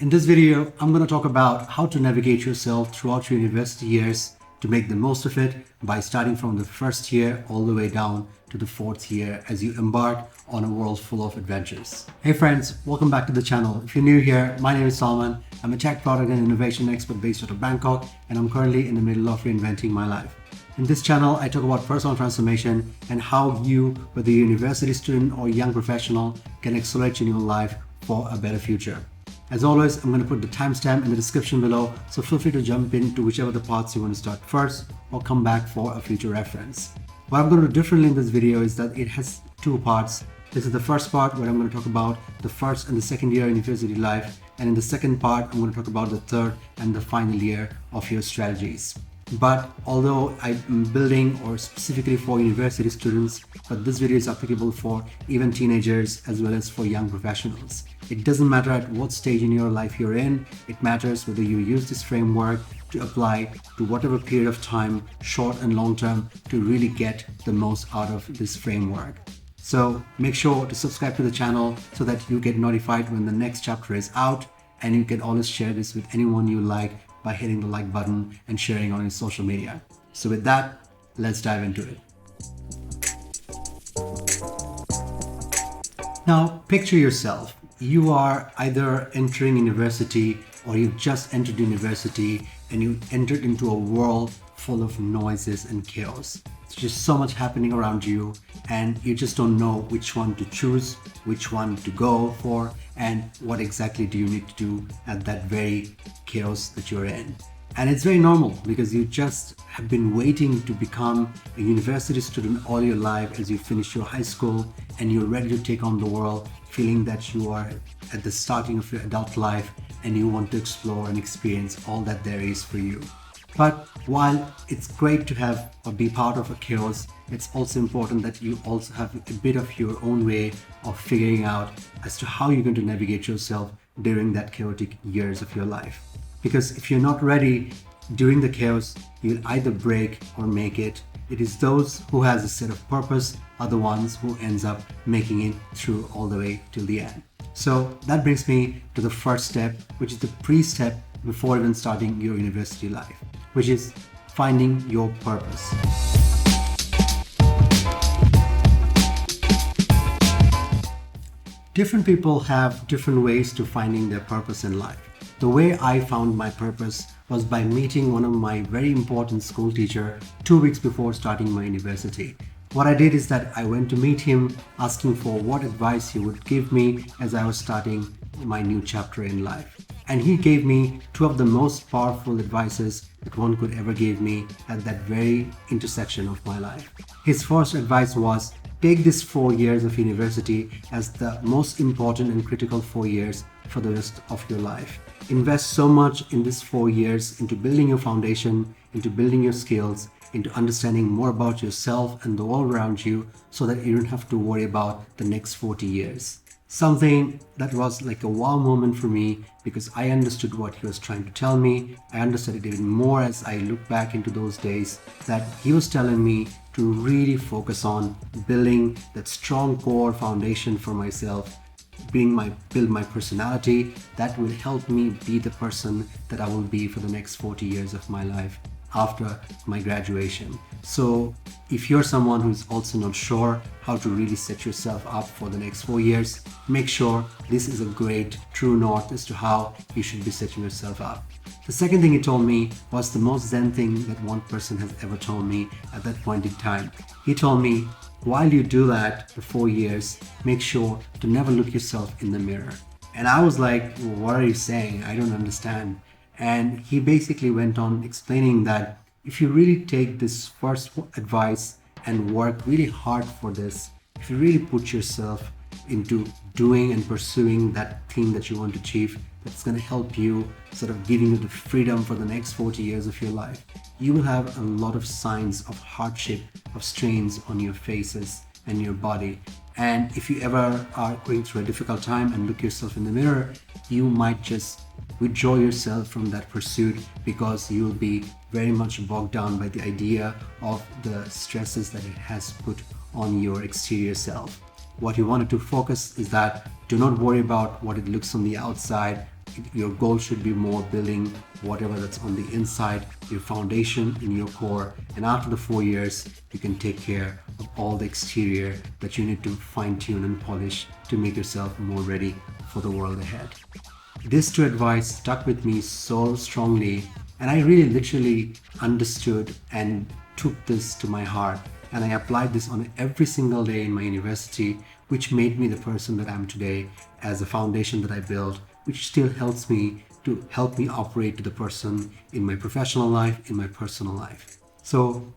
In this video, I'm going to talk about how to navigate yourself throughout your university years to make the most of it by starting from the first year all the way down to the fourth year as you embark on a world full of adventures. Hey friends, welcome back to the channel. If you're new here, my name is Salman. I'm a tech product and innovation expert based out of Bangkok, and I'm currently in the middle of reinventing my life. In this channel, I talk about personal transformation and how you, whether you're a university student or a young professional, can accelerate in your life for a better future. As always, I'm going to put the timestamp in the description below, so feel free to jump into whichever the parts you want to start first or come back for a future reference. What I'm going to do differently in this video is that it has two parts. This is the first part where I'm going to talk about the first and the second year university life, and in the second part, I'm going to talk about the third and the final year of your strategies. But although I'm building or specifically for university students, but this video is applicable for even teenagers as well as for young professionals. It doesn't matter at what stage in your life you're in, it matters whether you use this framework to apply to whatever period of time, short and long term, to really get the most out of this framework. So make sure to subscribe to the channel so that you get notified when the next chapter is out, and you can always share this with anyone you like by hitting the like button and sharing on your social media. So with that, let's dive into it. Now, picture yourself. You are either entering university or you've just entered university and you entered into a world full of noises and chaos. There's just so much happening around you and you just don't know which one to choose, which one to go for, and what exactly do you need to do at that very chaos that you're in. And it's very normal because you just have been waiting to become a university student all your life as you finish your high school and you're ready to take on the world, feeling that you are at the starting of your adult life and you want to explore and experience all that there is for you. But while it's great to have or be part of a chaos, it's also important that you also have a bit of your own way of figuring out as to how you're going to navigate yourself during that chaotic years of your life. Because if you're not ready during the chaos, you'll either break or make it. It is those who has a set of purpose are the ones who ends up making it through all the way till the end. So that brings me to the first step, which is the pre-step before even starting your university life, which is finding your purpose. Different people have different ways to finding their purpose in life. The way I found my purpose was by meeting one of my very important school teacher 2 weeks before starting my university. What I did is that I went to meet him asking for what advice he would give me as I was starting my new chapter in life. And he gave me two of the most powerful advices that one could ever give me at that very intersection of my life. His first advice was, take these 4 years of university as the most important and critical 4 years for the rest of your life. Invest so much in these 4 years into building your foundation, into building your skills, into understanding more about yourself and the world around you so that you don't have to worry about the next 40 years. Something that was like a wow moment for me because I understood what he was trying to tell me. I understood it even more as I look back into those days, that he was telling me to really focus on building that strong core foundation for myself, build my personality that will help me be the person that I will be for the next 40 years of my life after my graduation. So if you're someone who's also not sure how to really set yourself up for the next 4 years, make sure this is a great true north as to how you should be setting yourself up. The second thing he told me was the most Zen thing that one person has ever told me at that point in time. He told me, while you do that for 4 years, make sure to never look yourself in the mirror. And I was like, well, what are you saying? I don't understand. And he basically went on explaining that if you really take this first advice and work really hard for this, if you really put yourself into doing and pursuing that thing that you want to achieve, that's going to help you, sort of giving you the freedom for the next 40 years of your life, you will have a lot of signs of hardship, of strains on your faces and your body. And if you ever are going through a difficult time and look yourself in the mirror, you might just withdraw yourself from that pursuit because you'll be very much bogged down by the idea of the stresses that it has put on your exterior self. What you wanted to focus is that do not worry about what it looks on the outside, Your goal should be more building whatever that's on the inside, your foundation in your core. And after the 4 years, you can take care of all the exterior that you need to fine tune and polish to make yourself more ready for the world ahead. These two advice stuck with me so strongly, and I really literally understood and took this to my heart, and I applied this on every single day in my university, which made me the person that I'm today, as a foundation that I built, which still helps me operate to the person in my professional life, in my personal life. So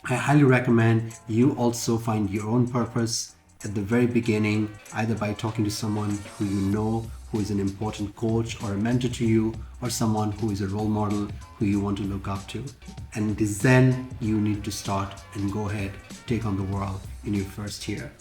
I highly recommend you also find your own purpose at the very beginning, either by talking to someone who you know, who is an important coach or a mentor to you, or someone who is a role model who you want to look up to. And it is then you need to start and go ahead, take on the world in your first year.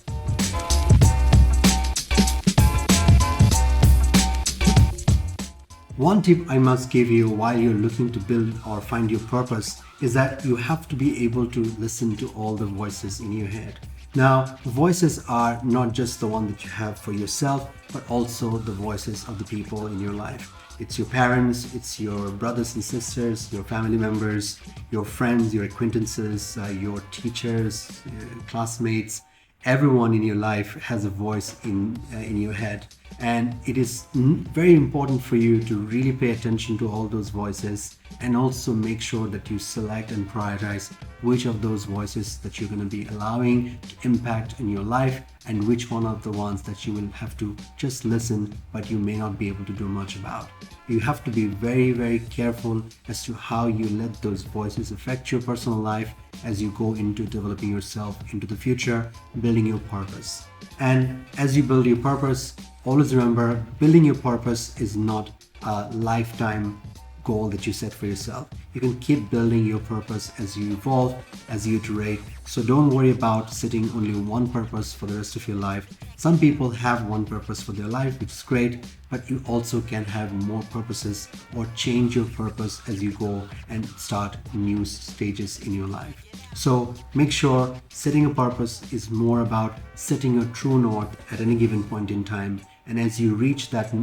One tip I must give you while you're looking to build or find your purpose is that you have to be able to listen to all the voices in your head. Now, voices are not just the one that you have for yourself, but also the voices of the people in your life. It's your parents, it's your brothers and sisters, your family members, your friends, your acquaintances, your teachers, classmates. Everyone in your life has a voice in your head. And it is very important for you to really pay attention to all those voices, and also make sure that you select and prioritize which of those voices that you're going to be allowing to impact in your life, and which one of the ones that you will have to just listen but you may not be able to do much about. You have to be very, very careful as to how you let those voices affect your personal life as you go into developing yourself into the future, building your purpose. And as you build your purpose, always remember, building your purpose is not a lifetime goal that you set for yourself. You can keep building your purpose as you evolve, as you iterate. So don't worry about setting only one purpose for the rest of your life. Some people have one purpose for their life, which is great, but you also can have more purposes or change your purpose as you go and start new stages in your life. So make sure setting a purpose is more about setting your true north at any given point in time. And as you reach that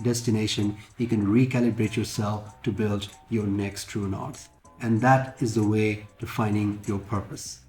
destination, you can recalibrate yourself to build your next true north. And that is the way to finding your purpose.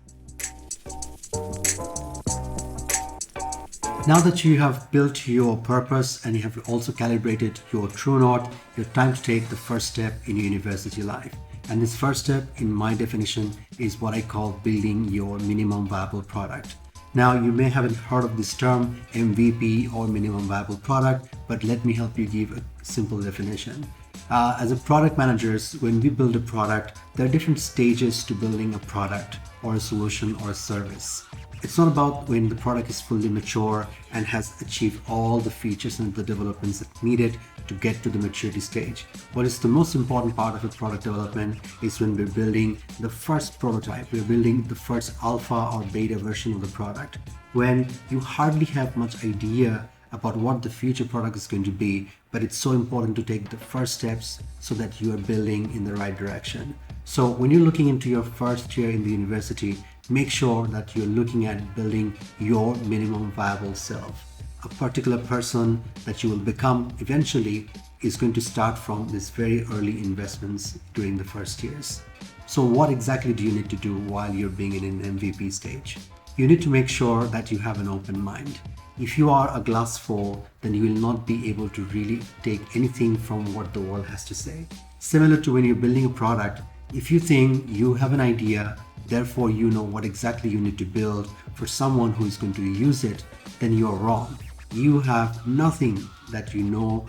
Now that you have built your purpose and you have also calibrated your true north, it's time to take the first step in your university life. And this first step, in my definition, is what I call building your minimum viable product. Now, you may haven't heard of this term MVP or minimum viable product, but let me help you give a simple definition. As a product managers, when we build a product, there are different stages to building a product or a solution or a service. It's not about when the product is fully mature and has achieved all the features and the developments that needed to get to the maturity stage. What is the most important part of a product development is when we're building the first prototype, we're building the first alpha or beta version of the product, when you hardly have much idea about what the future product is going to be, but it's so important to take the first steps so that you are building in the right direction. So when you're looking into your first year in the university, make sure that you're looking at building your minimum viable self. A particular person that you will become eventually is going to start from these very early investments during the first years. So what exactly do you need to do while you're being in an MVP stage? You need to make sure that you have an open mind. If you are a glass full, then you will not be able to really take anything from what the world has to say. Similar to when you're building a product, if you think you have an idea, therefore you know what exactly you need to build for someone who is going to use it, then you are wrong. You have nothing that you know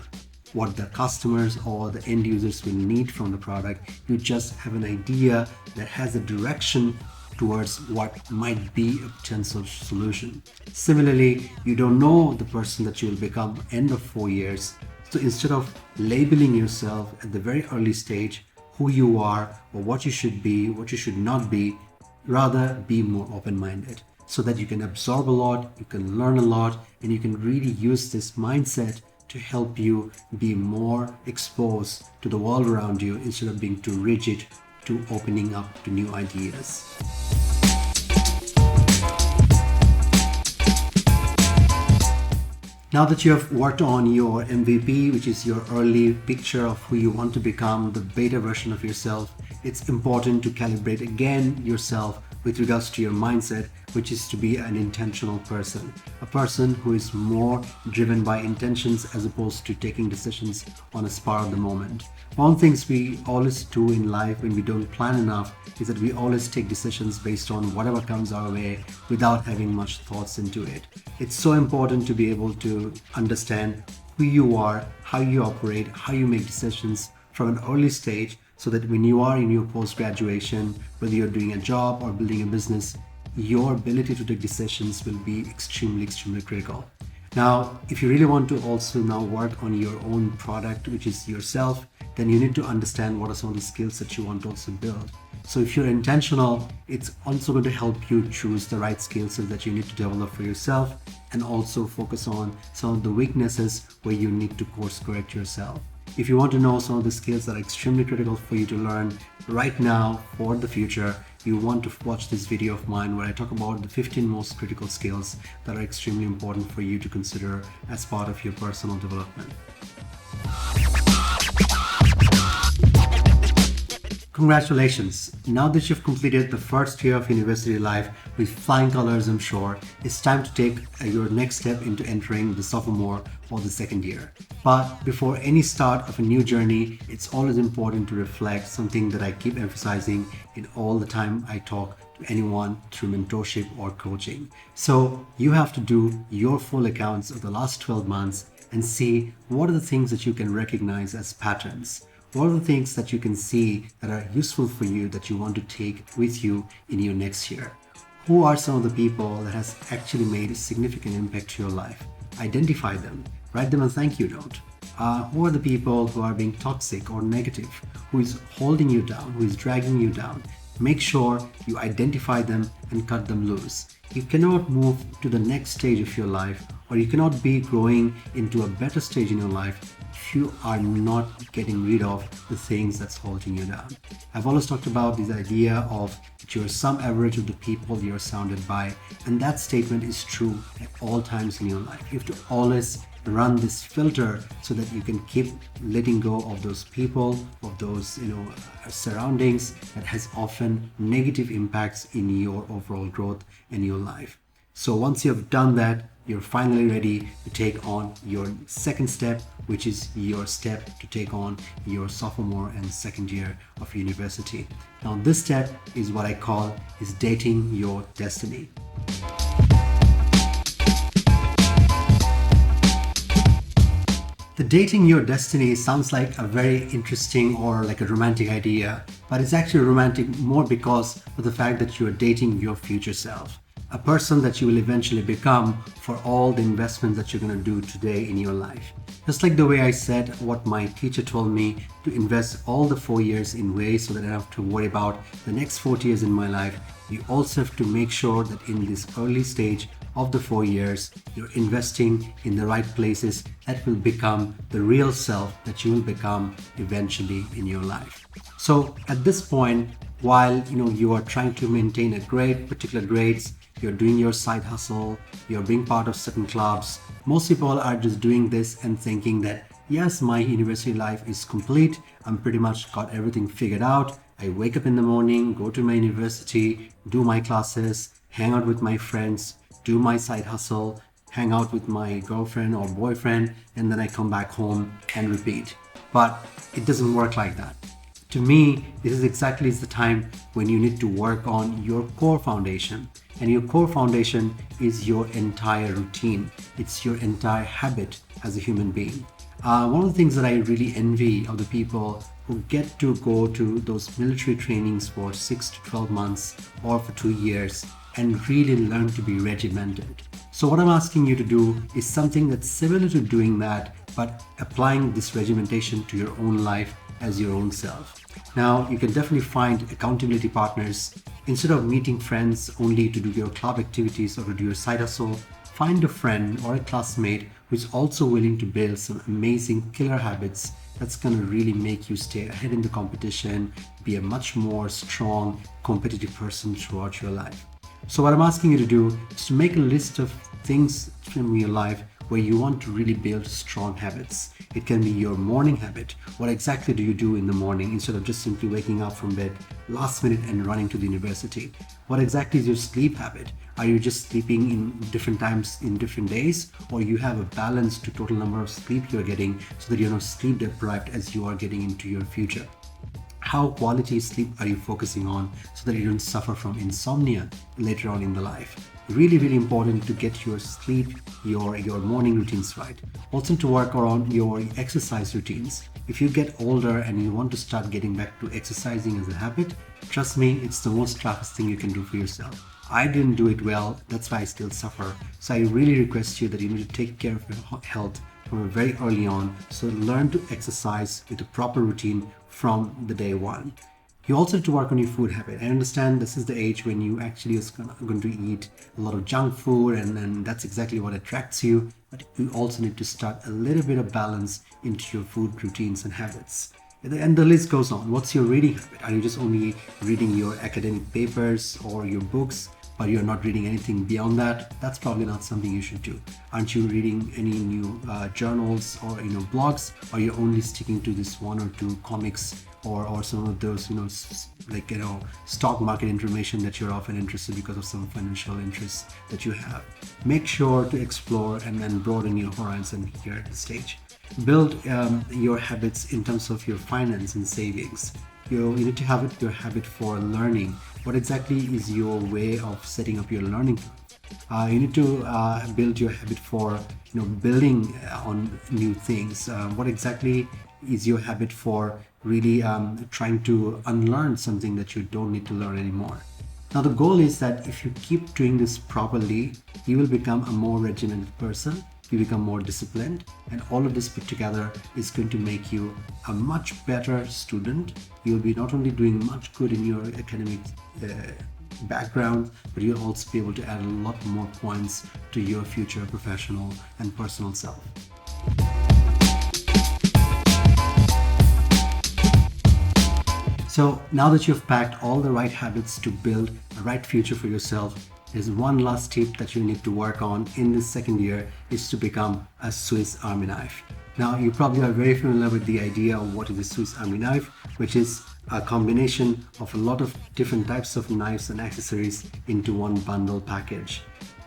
what the customers or the end users will need from the product. You just have an idea that has a direction towards what might be a potential solution. Similarly, you don't know the person that you will become end of 4 years. So instead of labeling yourself at the very early stage, who you are or what you should be, what you should not be, rather be more open-minded so that you can absorb a lot, you can learn a lot, and you can really use this mindset to help you be more exposed to the world around you instead of being too rigid to opening up to new ideas. Now that you have worked on your MVP, which is your early picture of who you want to become, the beta version of yourself, it's important to calibrate again yourself with regards to your mindset, which is to be an intentional person, a person who is more driven by intentions as opposed to taking decisions on a spur of the moment. One of the things we always do in life when we don't plan enough is that we always take decisions based on whatever comes our way without having much thoughts into it. It's so important to be able to understand who you are, how you operate, how you make decisions from an early stage, so that when you are in your post-graduation, whether you're doing a job or building a business, your ability to take decisions will be extremely critical. Now, if you really want to also now work on your own product, which is yourself, then you need to understand what are some of the skills that you want to also build. So if you're intentional, it's also going to help you choose the right skills that you need to develop for yourself, and also focus on some of the weaknesses where you need to course correct yourself. If you want to know some of the skills that are extremely critical for you to learn right now for the future, you want to watch this video of mine where I talk about the 15 most critical skills that are extremely important for you to consider as part of your personal development. Congratulations! Now that you've completed the first year of university life with flying colors, I'm sure, it's time to take your next step into entering the sophomore or the second year. But before any start of a new journey, it's always important to reflect, something that I keep emphasizing in all the time I talk to anyone through mentorship or coaching. So you have to do your full accounts of the last 12 months and see what are the things that you can recognize as patterns. What are the things that you can see that are useful for you that you want to take with you in your next year? Who are some of the people that has actually made a significant impact to your life? Identify them, write them a thank you note. Who are the people who are being toxic or negative, who is holding you down, who is dragging you down? Make sure you identify them and cut them loose. You cannot move to the next stage of your life, or you cannot be growing into a better stage in your life if you are not getting rid of the things that's holding you down. I've always talked about this idea of that you're some average of the people you're surrounded by, and that statement is true at all times in your life. You have to always run this filter so that you can keep letting go of those people, of those surroundings that has often negative impacts in your overall growth in your life. So once you have done that, you're finally ready to take on your second step, which is your step to take on your sophomore and second year of university. Now this step is what I call is dating your destiny. The dating your destiny sounds like a very interesting or like a romantic idea, but it's actually romantic more because of the fact that you are dating your future self, a person that you will eventually become for all the investments that you're going to do today in your life. Just like the way I said what my teacher told me to invest all the 4 years in ways so that I don't have to worry about the next 40 years in my life, you also have to make sure that in this early stage of the 4 years, you're investing in the right places that will become the real self that you will become eventually in your life. So at this point, while you are trying to maintain a particular grades, you're doing your side hustle, you're being part of certain clubs, most people are just doing this and thinking that yes, my university life is complete, I'm pretty much got everything figured out. I wake up in the morning, go to my university, do my classes, hang out with my friends, do my side hustle, hang out with my girlfriend or boyfriend, and then I come back home and repeat. But it doesn't work like that. To me, this is exactly the time when you need to work on your core foundation. And your core foundation is your entire routine. It's your entire habit as a human being. One of the things that I really envy of the people who get to go to those military trainings for 6 to 12 months or for 2 years and really learn to be regimented. So what I'm asking you to do is something that's similar to doing that, but applying this regimentation to your own life as your own self. Now, you can definitely find accountability partners. Instead of meeting friends only to do your club activities or to do your side hustle, find a friend or a classmate who's also willing to build some amazing killer habits that's going to really make you stay ahead in the competition, be a much more strong, competitive person throughout your life. So what I'm asking you to do is to make a list of things from your life where you want to really build strong habits. It can be your morning habit. What exactly do you do in the morning instead of just simply waking up from bed last minute and running to the university? What exactly is your sleep habit? Are you just sleeping in different times in different days, or you have a balanced to total number of sleep you're getting so that you're not sleep deprived as you are getting into your future? How quality sleep are you focusing on so that you don't suffer from insomnia later on in the life? Really, really important to get your sleep, your morning routines right. Also to work around your exercise routines. If you get older and you want to start getting back to exercising as a habit, trust me, it's the most toughest thing you can do for yourself. I didn't do it well, that's why I still suffer. So I really request you that you need to take care of your health from very early on. So learn to exercise with a proper routine from the day one. You also have to work on your food habit. I understand this is the age when you actually is going to eat a lot of junk food, and that's exactly what attracts you. But you also need to start a little bit of balance into your food routines and habits. And the list goes on. What's your reading habit? Are you just only reading your academic papers or your books, but you're not reading anything beyond that? That's probably not something you should do. Aren't you reading any new journals or blogs? Or you're only sticking to this one or two comics or some of those stock market information that you're often interested because of some financial interests that you have? Make sure to explore and then broaden your horizon here at this stage. Build your habits in terms of your finance and savings. You need to have your habit for learning. What exactly is your way of setting up your learning curve? You need to build your habit for building on new things. What exactly is your habit for really trying to unlearn something that you don't need to learn anymore? Now the goal is that if you keep doing this properly, you will become a more regimented person. You become more disciplined, and all of this put together is going to make you a much better student. You'll be not only doing much good in your academic background, but you'll also be able to add a lot more points to your future professional and personal self. So now that you've packed all the right habits to build a right future for yourself, there's one last tip that you need to work on in this second year is to become a Swiss Army knife. Now, you probably are very familiar with the idea of what is a Swiss Army knife, which is a combination of a lot of different types of knives and accessories into one bundle package.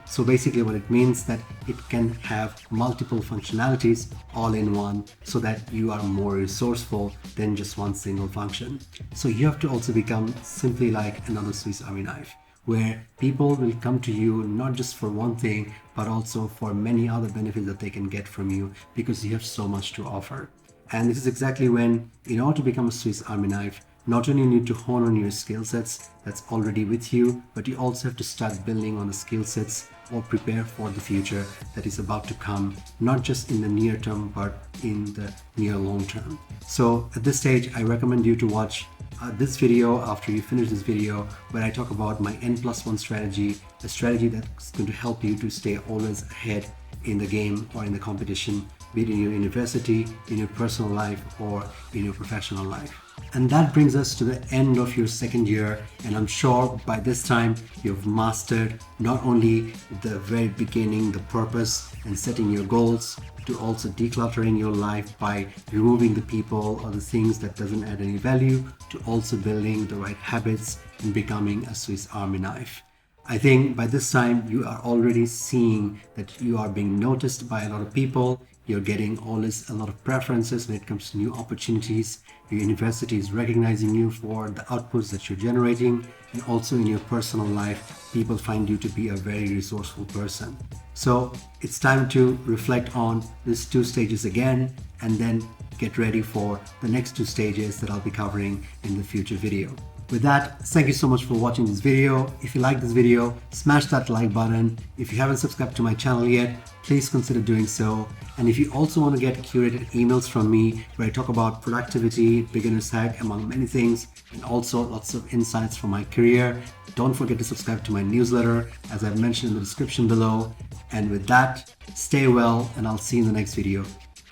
So basically what it means that it can have multiple functionalities all in one so that you are more resourceful than just one single function. So you have to also become simply like another Swiss Army knife, where people will come to you not just for one thing, but also for many other benefits that they can get from you because you have so much to offer. And this is exactly when, in order to become a Swiss Army knife, not only need to hone on your skill sets that's already with you, but you also have to start building on the skill sets or prepare for the future that is about to come, not just in the near term, but in the near long term. So at this stage, I recommend you to watch this video after you finish this video, where I talk about my N+1 strategy, a strategy that's going to help you to stay always ahead in the game or in the competition, be it in your university, in your personal life, or in your professional life. And that brings us to the end of your second year, and I'm sure by this time you've mastered not only the very beginning, the purpose and setting your goals, to also decluttering your life by removing the people or the things that doesn't add any value, to also building the right habits and becoming a Swiss Army knife. I think by this time you are already seeing that you are being noticed by a lot of people. You're getting always a lot of preferences when it comes to new opportunities. Your university is recognizing you for the outputs that you're generating, and also in your personal life, people find you to be a very resourceful person. So it's time to reflect on these two stages again, and then get ready for the next two stages that I'll be covering in the future video. With that, thank you so much for watching this video. If you like this video, smash that like button. If you haven't subscribed to my channel yet, please consider doing so. And if you also want to get curated emails from me where I talk about productivity, beginner's hack, among many things, and also lots of insights from my career, don't forget to subscribe to my newsletter, as I've mentioned in the description below. And with that, stay well, and I'll see you in the next video.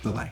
Bye-bye.